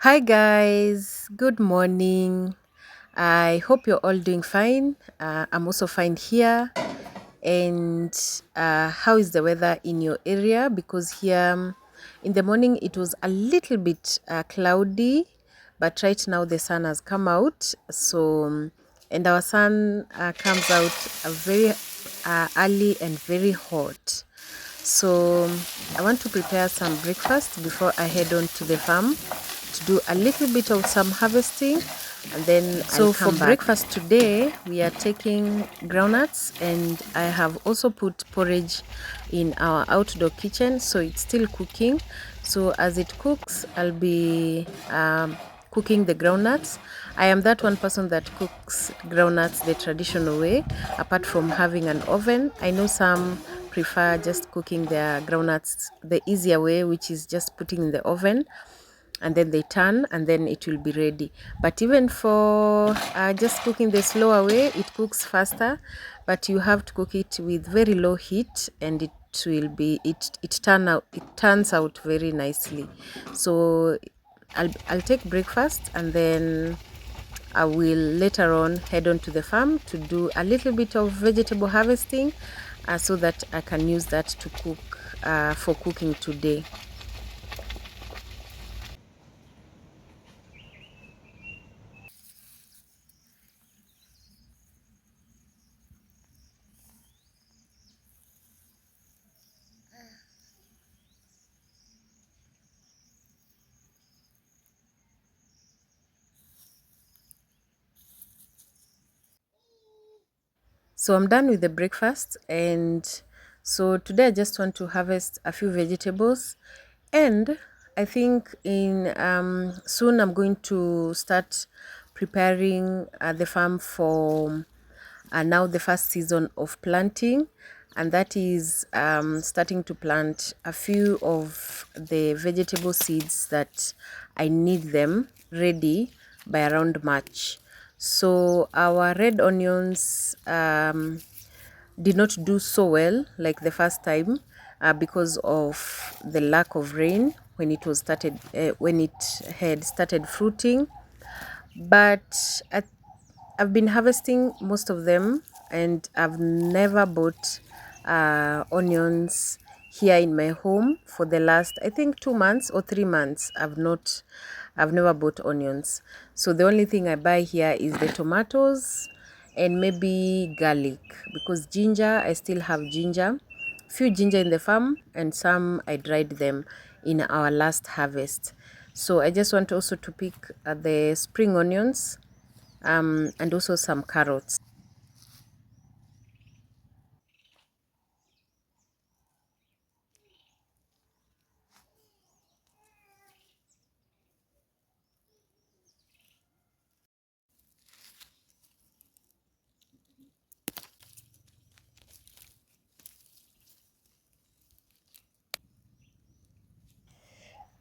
Hi guys, good morning. I hope you're all doing fine. I'm also fine here. And how is the weather in your area? Because here in the morning it was a little bit cloudy, but right now the sun has come out. And our sun comes out very early and very hot. So I want to prepare some breakfast before I head on to the farm to do a little bit of some harvesting, and then so for breakfast today we are taking groundnuts, and I have also put porridge in our outdoor kitchen, so it's still cooking. So as it cooks, I'll be cooking the groundnuts. I am that one person that cooks groundnuts the traditional way, apart from having an oven. I know some prefer just cooking their groundnuts the easier way, which is just putting in the oven and then they turn and then it will be ready. But even for just cooking the slower way, it cooks faster, but you have to cook it with very low heat, and it turns out very nicely. So I'll take breakfast, and then I will later on head on to the farm to do a little bit of vegetable harvesting, so that I can use that to cook for cooking today. So I'm done with the breakfast, and so today I just want to harvest a few vegetables, and I think in soon I'm going to start preparing the farm for now the first season of planting, and that is starting to plant a few of the vegetable seeds that I need them ready by around March. So our red onions did not do so well like the first time, because of the lack of rain when it had started fruiting. But I've been harvesting most of them, and I've never bought onions here in my home for the last, I think, 2 months or 3 months. I've never bought onions. So the only thing I buy here is the tomatoes and maybe garlic, because ginger, I still have ginger. Few ginger in the farm, and some I dried them in our last harvest. So I just want also to pick the spring onions, and also some carrots.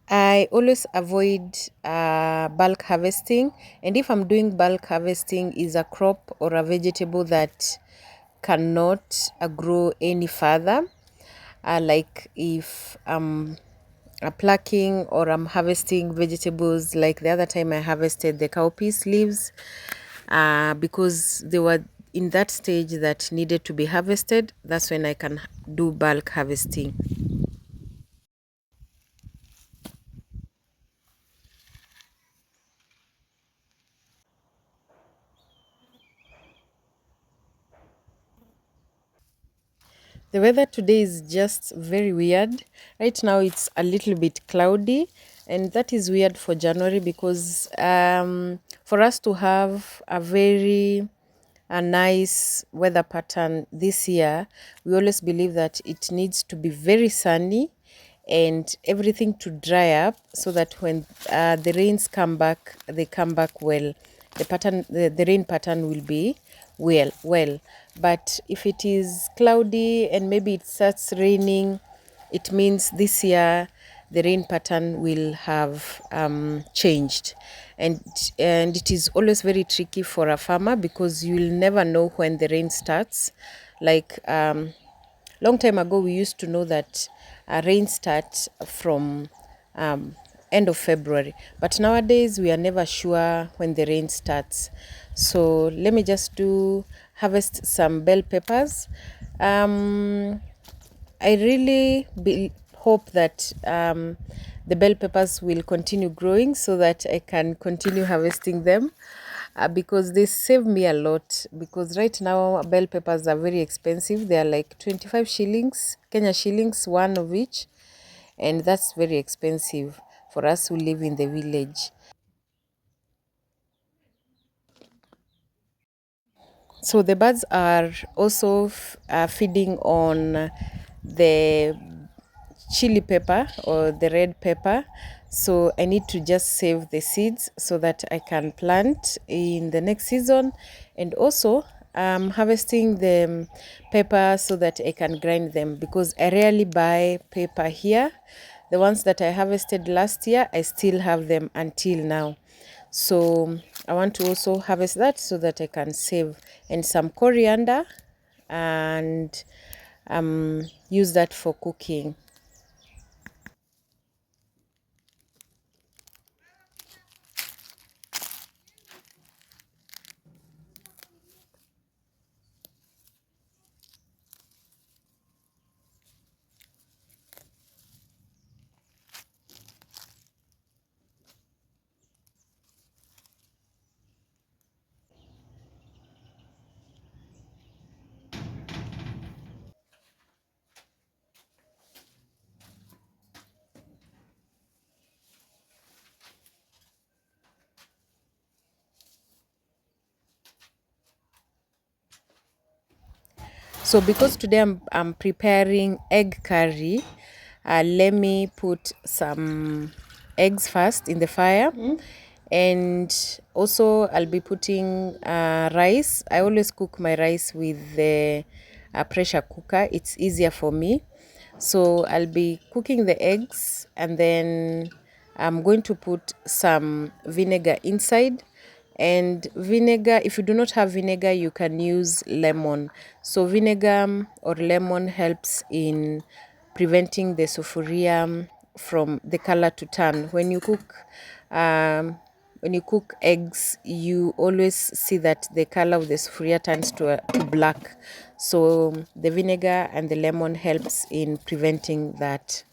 I always avoid bulk harvesting, and if I'm doing bulk harvesting, is a crop or a vegetable that cannot grow any further. Like if I'm plucking or I'm harvesting vegetables, like the other time I harvested the cowpeas leaves, because they were in that stage that needed to be harvested. That's when I can do bulk harvesting. The weather today is just very weird. Right now it's a little bit cloudy, and that is weird for January, because for us to have a nice weather pattern this year, we always believe that it needs to be very sunny and everything to dry up, so that when the rains come back, they come back well. The rain pattern will be well. But if it is cloudy and maybe it starts raining, it means this year the rain pattern will have changed, and it is always very tricky for a farmer, because you'll never know when the rain starts. Like long time ago, we used to know that rain starts from end of February. But nowadays we are never sure when the rain starts. So let me just do harvest some bell peppers. I really hope that the bell peppers will continue growing so that I can continue harvesting them, because they save me a lot. Because right now bell peppers are very expensive. They are like 25 shillings, Kenya shillings, one of each, and that's very expensive for us who live in the village. So the birds are also feeding on the chili pepper or the red pepper. So I need to just save the seeds so that I can plant in the next season. And also I'm harvesting the pepper so that I can grind them, because I rarely buy pepper here. The ones that I harvested last year, I still have them until now. So I want to also harvest that so that I can save, and some coriander, and use that for cooking. So because today I'm preparing egg curry, let me put some eggs first in the fire. And also I'll be putting rice. I always cook my rice with the pressure cooker. It's easier for me. So I'll be cooking the eggs, and then I'm going to put some vinegar inside. And vinegar, if you do not have vinegar, you can use lemon. So vinegar or lemon helps in preventing the sulfuria from the color to turn. When you cook eggs, you always see that the color of the sulfuria turns to black. So the vinegar and the lemon helps in preventing that.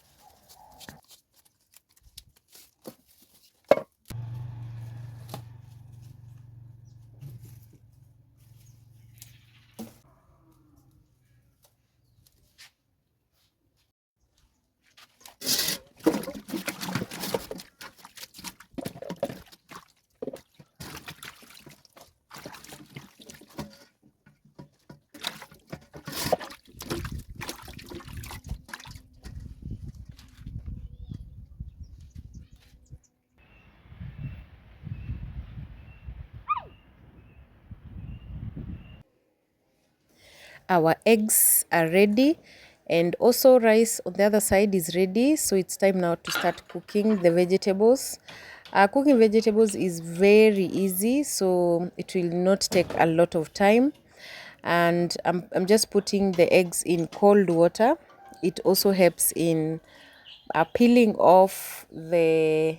Our eggs are ready, and also rice on the other side is ready. So it's time now to start cooking the vegetables. Cooking vegetables is very easy, so it will not take a lot of time. And I'm just putting the eggs in cold water. It also helps in peeling off the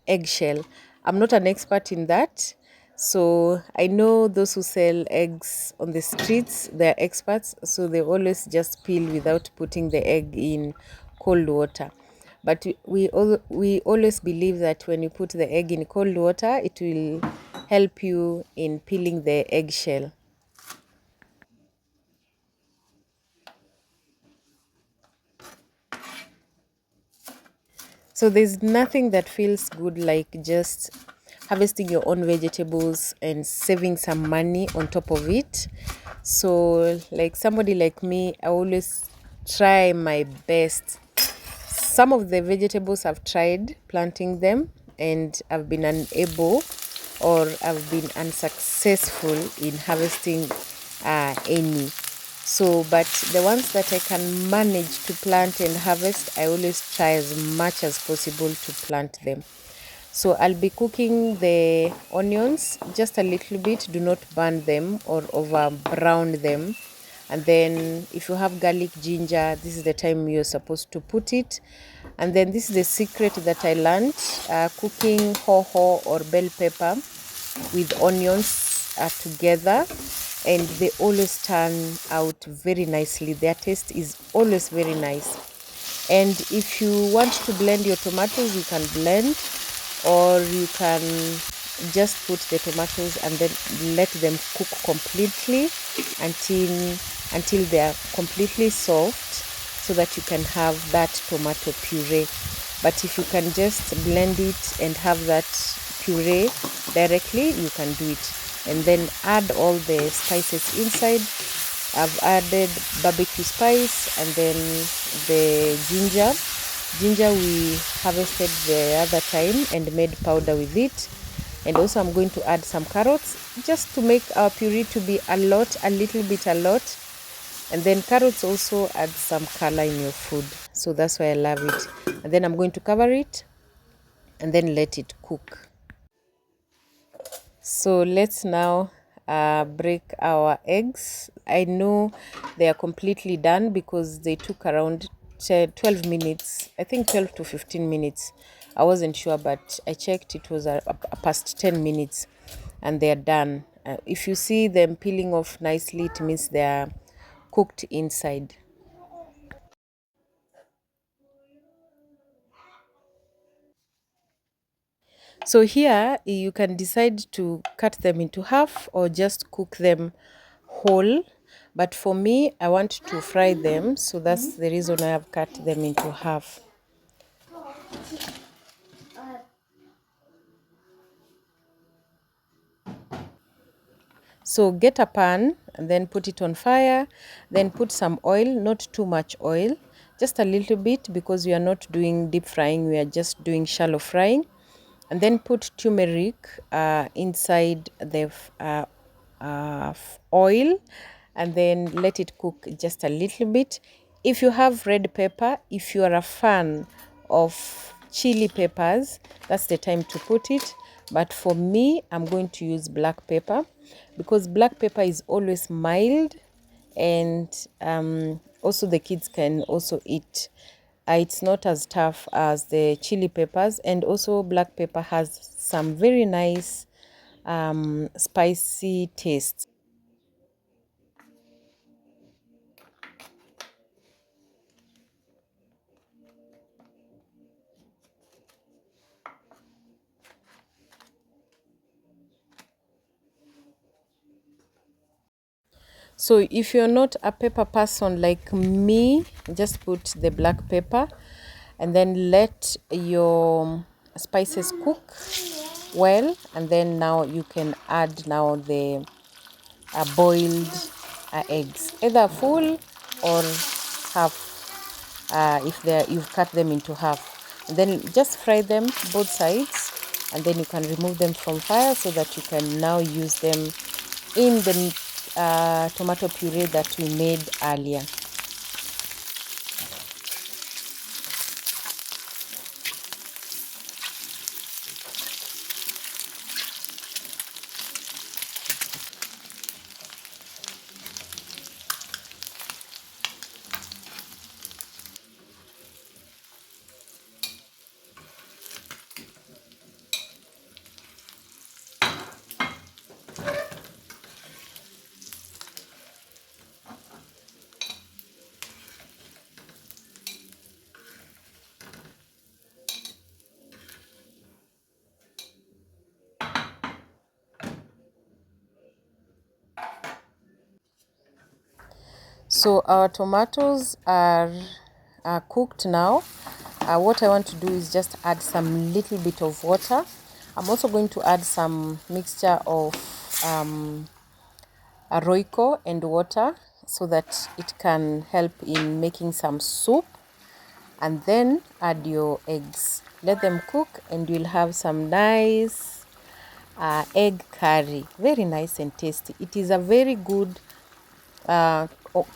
eggshell. I'm not an expert in that. So I know those who sell eggs on the streets, they're experts. So they always just peel without putting the egg in cold water. But we always believe that when you put the egg in cold water, it will help you in peeling the eggshell. So there's nothing that feels good like just harvesting your own vegetables and saving some money on top of it. So like somebody like me, I always try my best. Some of the vegetables I've tried planting them, and I've been unable, or I've been unsuccessful in harvesting any. So, but the ones that I can manage to plant and harvest, I always try as much as possible to plant them. So I'll be cooking the onions just a little bit. Do not burn them or over brown them. And then if you have garlic, ginger, this is the time you're supposed to put it. And then this is the secret that I learned, cooking hoho or bell pepper with onions together, and they always turn out very nicely. Their taste is always very nice. And if you want to blend your tomatoes, you can blend, or you can just put the tomatoes and then let them cook completely until they are completely soft, so that you can have that tomato puree. But if you can just blend it and have that puree directly, you can do it. And then add all the spices inside. I've added barbecue spice, and then the ginger we harvested the other time and made powder with it. And also I'm going to add some carrots, just to make our puree to be a little bit. And then carrots also add some color in your food, so that's why I love it. And then I'm going to cover it and then let it cook. So let's now break our eggs. I know they are completely done because they took around 12 minutes, I think 12 to 15 minutes. I wasn't sure, but I checked, it was past 10 minutes, and they are done. If you see them peeling off nicely, it means they are cooked inside. So here you can decide to cut them into half or just cook them whole. But for me, I want to fry them, so that's the reason I have cut them into half. So get a pan and then put it on fire, then put some oil, not too much oil, just a little bit, because we are not doing deep frying, we are just doing shallow frying. And then put turmeric inside the oil, and then let it cook just a little bit. If you have red pepper, if you are a fan of chili peppers, that's the time to put it. But for me, I'm going to use black pepper, because black pepper is always mild, and also the kids can also eat. It's not as tough as the chili peppers, and also black pepper has some very nice spicy taste. So if you're not a pepper person like me, just put the black pepper and then let your spices cook well, and then now you can add now the boiled eggs, either full or half, if you've cut them into half. And then just fry them both sides, and then you can remove them from fire, so that you can now use them in the tomato puree that we made earlier. So our tomatoes are cooked now. What I want to do is just add some little bit of water. I'm also going to add some mixture of roiko and water, so that it can help in making some soup. And then add your eggs. Let them cook, and you'll have some nice egg curry. Very nice and tasty. It is a very good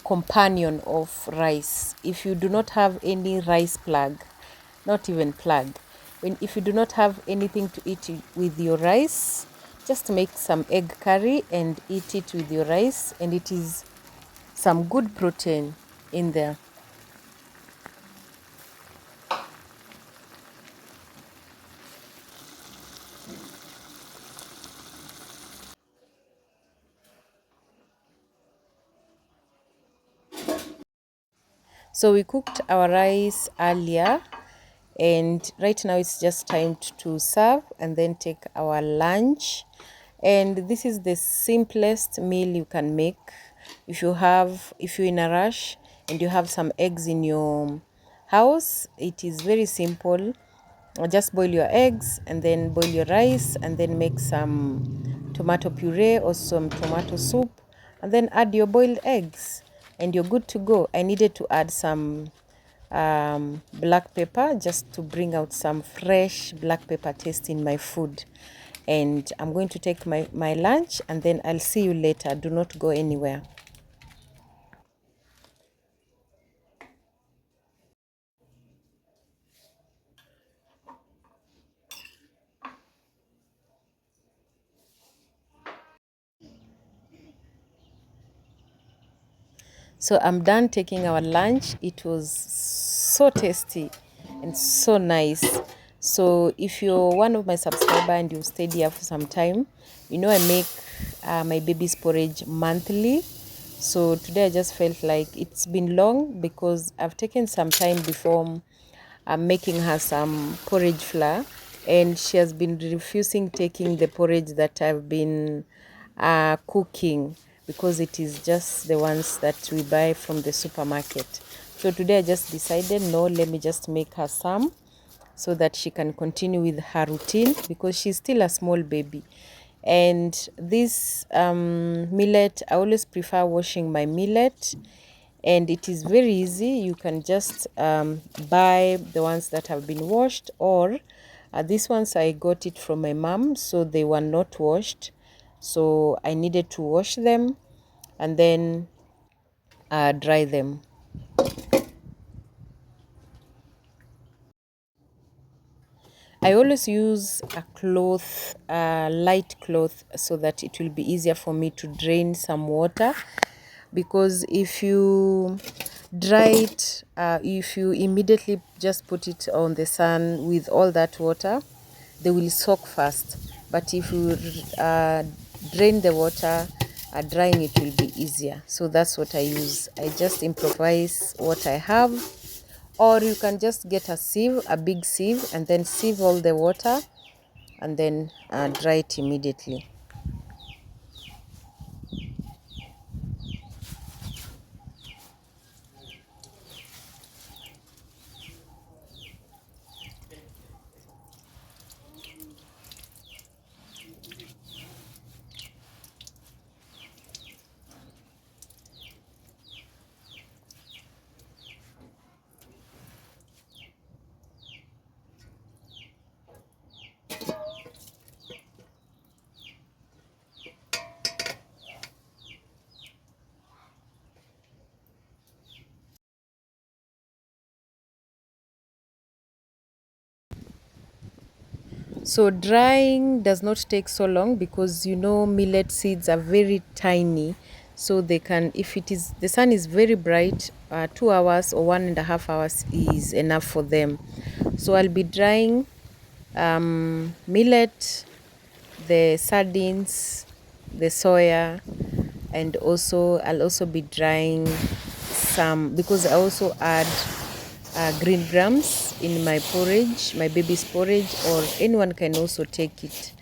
companion of rice. If you do not have any rice plug, not even plug, if you do not have anything to eat with your rice, just make some egg curry and eat it with your rice, and it is some good protein in there. So we cooked our rice earlier, and right now it's just time to serve and then take our lunch. And this is the simplest meal you can make. If you're in a rush and you have some eggs in your house, it is very simple. Just boil your eggs and then boil your rice and then make some tomato puree or some tomato soup and then add your boiled eggs and you're good to go. I needed to add some black pepper just to bring out some fresh black pepper taste in my food. And I'm going to take my lunch and then I'll see you later. Do not go anywhere. So I'm done taking our lunch. It was so tasty and so nice. So if you're one of my subscriber and you've stayed here for some time, you know I make my baby's porridge monthly. So today I just felt like it's been long because I've taken some time before I'm making her some porridge flour, and she has been refusing taking the porridge that I've been cooking because it is just the ones that we buy from the supermarket. So today I just decided, no, let me just make her some so that she can continue with her routine because she's still a small baby. And this millet, I always prefer washing my millet, and it is very easy. You can just buy the ones that have been washed, or these ones I got it from my mom, so they were not washed, so I needed to wash them and then dry them. I always use a cloth, a light cloth, so that it will be easier for me to drain some water. Because if you dry it, if you immediately just put it on the sun with all that water, they will soak fast. But if you drain the water, drying it will be easier. So that's what I use. I just improvise what I have, or you can just get a sieve, a big sieve, and then sieve all the water and then dry it immediately. So drying does not take so long because you know millet seeds are very tiny, so they can, if it is the sun is very bright, 2 hours or 1.5 hours is enough for them. So I'll be drying millet, the sardines, the soya, and also I'll also be drying some, because I also add green grams in my porridge, my baby's porridge, or anyone can also take it.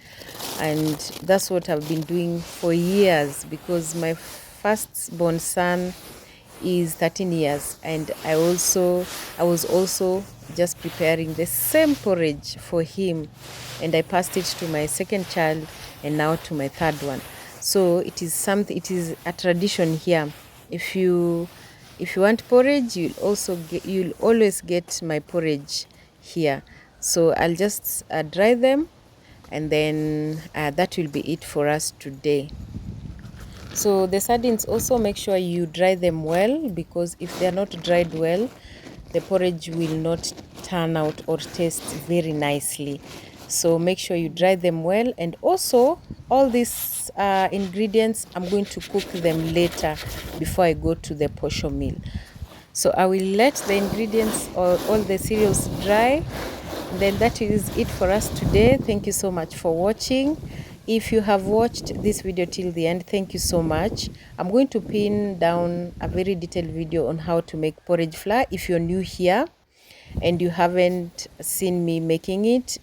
And that's what I've been doing for years, because my firstborn son is 13 years, and I was also just preparing the same porridge for him, and I passed it to my second child and now to my third one. So it is a tradition here. If you want porridge, you'll always get my porridge here. So I'll just dry them, and then that will be it for us today. So the sardines, also make sure you dry them well, because if they are not dried well, the porridge will not turn out or taste very nicely. so make sure you dry them well. And also all these ingredients, I'm going to cook them later before I go to the posho meal. So I will let the ingredients or all the cereals dry. And then that is it for us today. Thank you so much for watching. If you have watched this video till the end, thank you so much. I'm going to pin down a very detailed video on how to make porridge flour. If you're new here and you haven't seen me making it,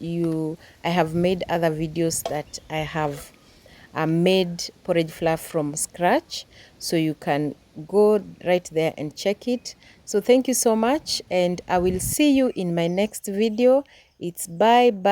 I have made other videos that I have made porridge flour from scratch, so you can go right there and check it. So thank you so much, and I will see you in my next video. It's bye bye.